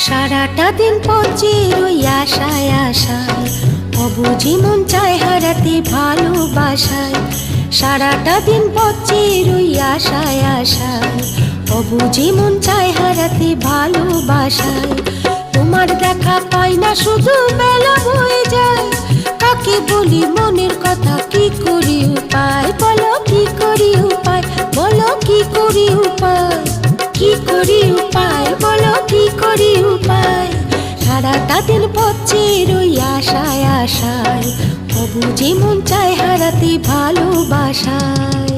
সারাটা দিন পচে রই আশায় আশায়, অবুঝি মন চায় হারাতে ভালোবাসায়। সারাটা দিন পচে রই আশায় আশায়, অবুঝি মন চায় হারাতে ভালোবাসায়। তোমার দেখা পাই না শুধু বেলা হয়ে যায়, কাকে বলি মনের কথা, কি করি উপায় বলো, কি করি উপায় বলো, কি করি উপায়, কি করি উপায় বলো, কি করি উপায়। সারাটা দিন পচে রই আশায় আশায়, অবুঝি মন চায় হারাতে ভালোবাসায়।